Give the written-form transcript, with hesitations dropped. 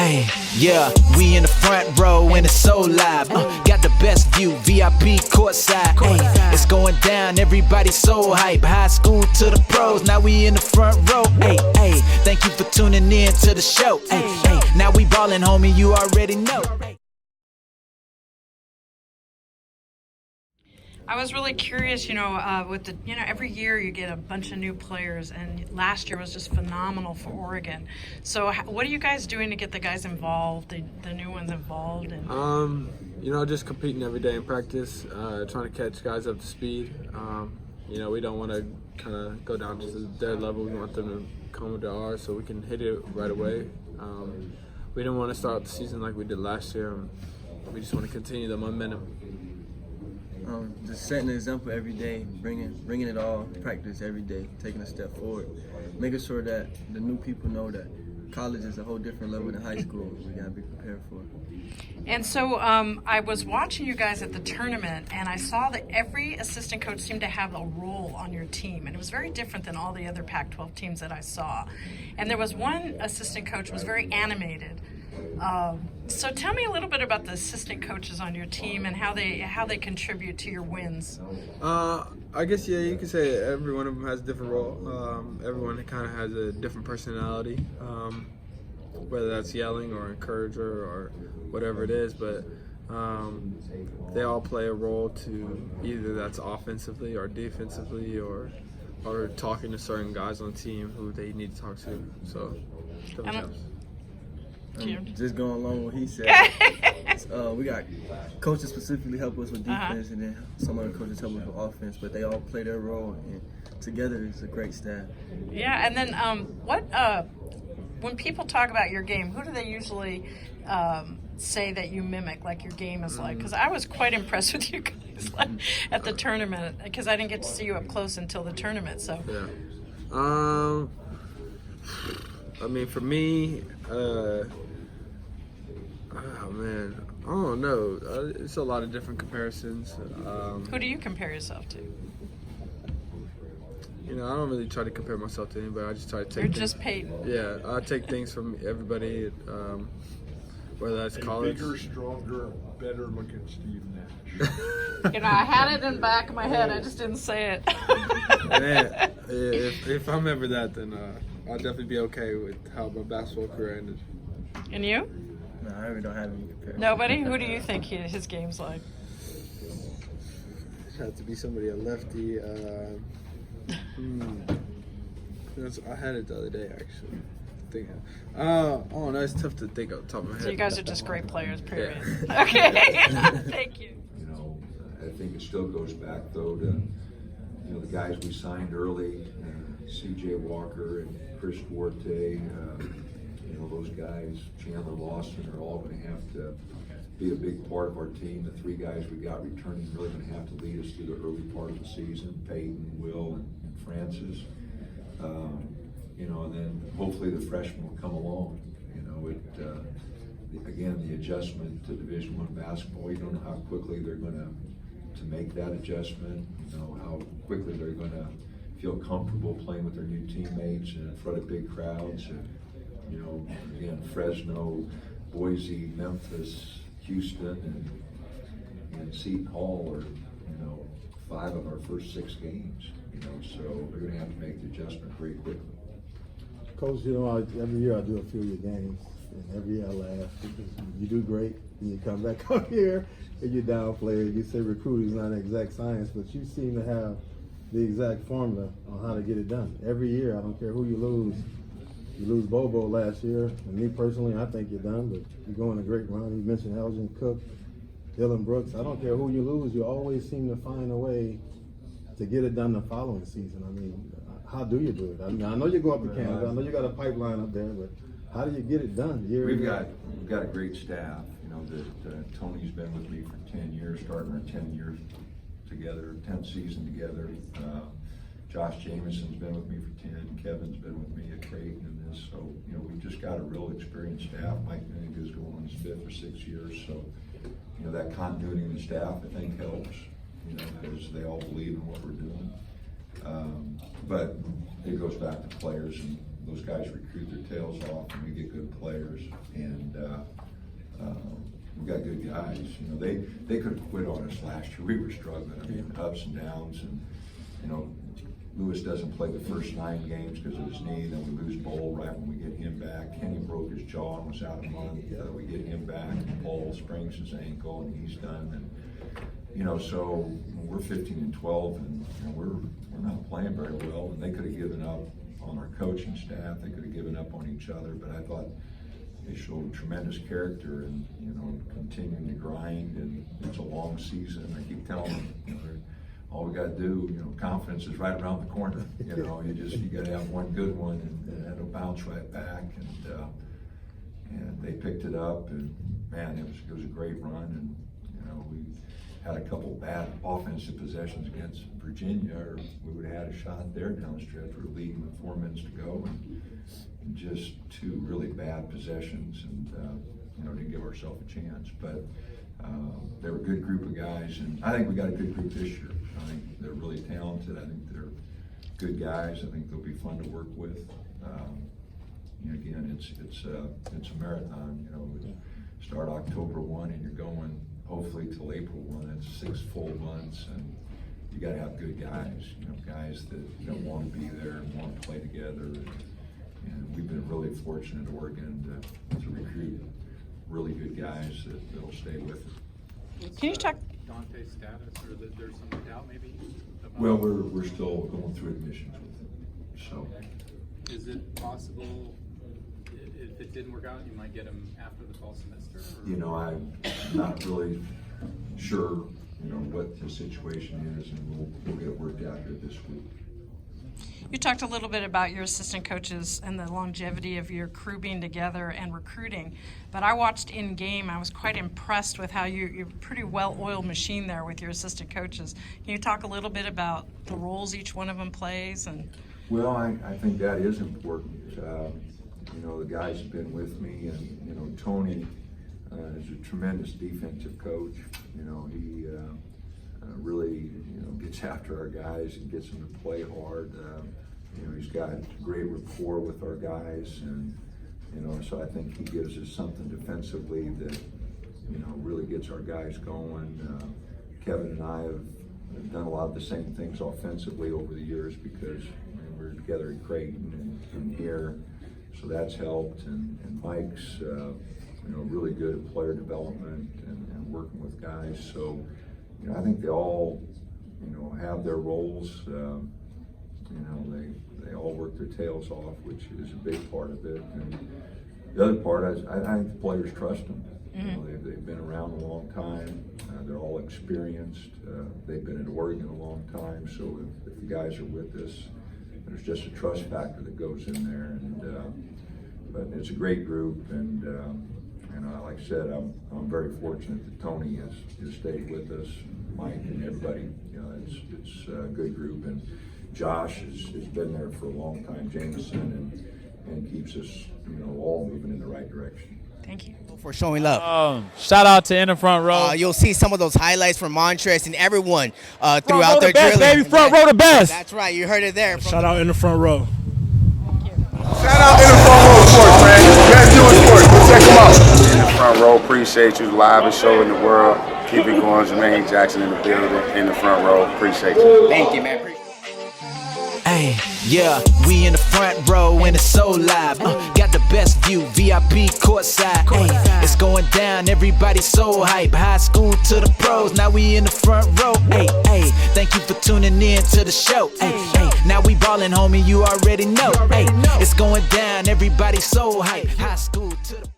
Hey, yeah, we in the front row and it's so live. Got the best view, VIP courtside. Hey, it's going down, everybody so hype. High school to the pros, now we in the front row. Hey, hey, thank you for tuning in to the show. Hey, hey, now we ballin', homie, you already know. I was really curious, with the, every year you get a bunch of new players, and last year was just phenomenal for Oregon. So what are you guys doing to get the guys involved, the new ones involved? And just competing every day in practice, trying to catch guys up to speed. We don't want to kind of go down to their level. We want them to come to ours so we can hit it right away. We didn't want to start the season like we did last year. We just want to continue the momentum. Just setting an example every day, bringing it all to practice every day, taking a step forward, making sure that the new people know that college is a whole different level than high school. We gotta be prepared for it. And so I was watching you guys at the tournament, and I saw that every assistant coach seemed to have a role on your team, and it was very different than all the other Pac-12 teams that I saw. And there was one assistant coach who was very animated. So tell me a little bit about the assistant coaches on your team and how they contribute to your wins. I guess, you could say every one of them has a different role. Everyone kind of has a different personality, whether that's yelling or encourager or whatever it is. But they all play a role to either that's offensively or defensively or talking to certain guys on the team who they need to talk to. So, different times. Just going along with what he said, we got coaches specifically help us with defense, and then some other coaches help us with offense, but they all play their role, and together it's a great staff. Yeah, and then when people talk about your game, who do they usually say that you mimic, like your game is like? Because I was quite impressed with you guys at the tournament, because I didn't get to see you up close until the tournament. So. Yeah. For me, I don't know. It's a lot of different comparisons. Who do you compare yourself to? I don't really try to compare myself to anybody. I just try to take. You're just Peyton. Yeah, I take things from everybody, whether that's college. Bigger, stronger, better looking Steve Nash. I had it in the back of my head. I just didn't say it. Man, if I'm ever that, then I'll definitely be okay with how my basketball career ended. And you? No, I really don't have any comparison. Nobody? Who do you think his game's like? It had to be somebody, a lefty. I had it the other day, actually. No, it's tough to think off the top of my head. So you guys are just great players, period. Yeah. Okay. Thank you. I think it still goes back, though, to the guys we signed early, C.J. Walker and Chris Duarte, those guys, Chandler Lawson, are all going to have to be a big part of our team. The three guys we got returning really going to have to lead us through the early part of the season, Peyton, Will, and Francis. And then hopefully the freshmen will come along. Again, the adjustment to Division I basketball, you don't know how quickly they're going to make that adjustment, how quickly they're going to feel comfortable playing with their new teammates and in front of big crowds. And, again, Fresno, Boise, Memphis, Houston, and Seton Hall are, 5 of our first 6 games. So they're going to have to make the adjustment very quickly. Coach, every year I do a few of your games, and every year I laugh because you do great, and you come back up here and you downplay it. You say recruiting is not an exact science, but you seem to have the exact formula on how to get it done. Every year, I don't care who you lose. You lose Bobo last year, and me personally, I think you're done, but you're going a great run. You mentioned Elgin Cook, Dylan Brooks. I don't care who you lose, you always seem to find a way to get it done the following season. How do you do it? I know you go up to Canada. I know you got a pipeline up there, but how do you get it done? We've got a great staff. Tony's been with me for 10 years, starting our 10 years together, 10th season together. Josh Jameson's been with me for 10. Kevin's been with me at Creighton in this. So, we've just got a real experienced staff. Mike Miniga's going on his 5th or 6th years. So, that continuity in the staff, I think, helps, because they all believe in what we're doing. But it goes back to players, and those guys recruit their tails off, and we get good players, and we got good guys. You know, they could have quit on us last year. We were struggling. I mean, ups and downs, and you know, Lewis doesn't play the first 9 games because of his knee. Then we lose Bowl right when we get him back. Kenny broke his jaw and was out a month. We get him back. Paul springs his ankle, and he's done. And you know, so we're 15-12, and you know, we're not playing very well. And they could have given up on our coaching staff. They could have given up on each other. But I thought they showed tremendous character and, you know, continuing to grind, and it's a long season. I keep telling them, you know, all we got to do, you know, confidence is right around the corner. You know, you got to have one good one, and it'll bounce right back. And they picked it up, and man, it was a great run. And you know, we had a couple bad offensive possessions against Virginia, or we would have had a shot there down the stretch. We were leading with 4 minutes to go, and just 2 really bad possessions, and you know, didn't give ourselves a chance. But they were a good group of guys, and I think we got a good group this year. I think they're really talented. I think they're good guys. I think they'll be fun to work with. You know, again, it's a marathon. You know, we start October 1, and you're going hopefully till April 1. That's 6 full months, and you got to have good guys. You know, guys that want to be there and want to play together. And we've been really fortunate at Oregon to recruit really good guys that'll stay with us. Can you talk? Dante's status, or that there's some doubt maybe? Well, we're still going through admissions with him. So, is it possible if it didn't work out, you might get him after the fall semester? Or? you know, I'm not really sure, you know, what the situation is, and we'll get it worked out here this week. You talked a little bit about your assistant coaches and the longevity of your crew being together and recruiting, but I watched in game. I was quite impressed with how you're a pretty well-oiled machine there with your assistant coaches. Can you talk a little bit about the roles each one of them plays? And well, I think that is important. You know, the guys have been with me, and you know, Tony is a tremendous defensive coach. You know, he really, you know, gets after our guys and gets them to play hard. You know, he's got great rapport with our guys, and you know, so I think he gives us something defensively that, you know, really gets our guys going. Kevin and I have done a lot of the same things offensively over the years because we were together in Creighton and here, so that's helped. And Mike's, you know, really good at player development and working with guys. So, you know, I think they all, you know, have their roles. You know, they all work their tails off, which is a big part of it. And the other part is I think the players trust them. You know, they've been around a long time. They're all experienced. They've been in Oregon a long time. So if the guys are with us, there's just a trust factor that goes in there. And but it's a great group. And you know, like I said, I'm very fortunate that Tony has stayed with us, Mike and everybody. You know, it's a good group, and Josh has been there for a long time, Jameson, and keeps us, you know, all moving in the right direction. thank you. For showing love. Shout out to In the Front Row. You'll see some of those highlights from Montrez and everyone throughout their best, drilling. baby. Front row the best. That's right. You heard it there. Shout out In the Front Row. Shout out In the Front Row Sports, man. Best doing sports. Go check them out. In the Front Row, appreciate you. Live show in the world. Keep it going. Jermaine Jackson in the building. In the Front Row, appreciate you. Thank you, man. Hey, yeah, we in the front row and it's so live. Got the best view, VIP courtside. Hey, it's going down, everybody so hype. High school to the pros, now we in the front row. Hey, hey, thank you for tuning in to the show. Hey, hey, now we ballin', homie, you already know. Hey, it's going down, everybody so hype. High school to the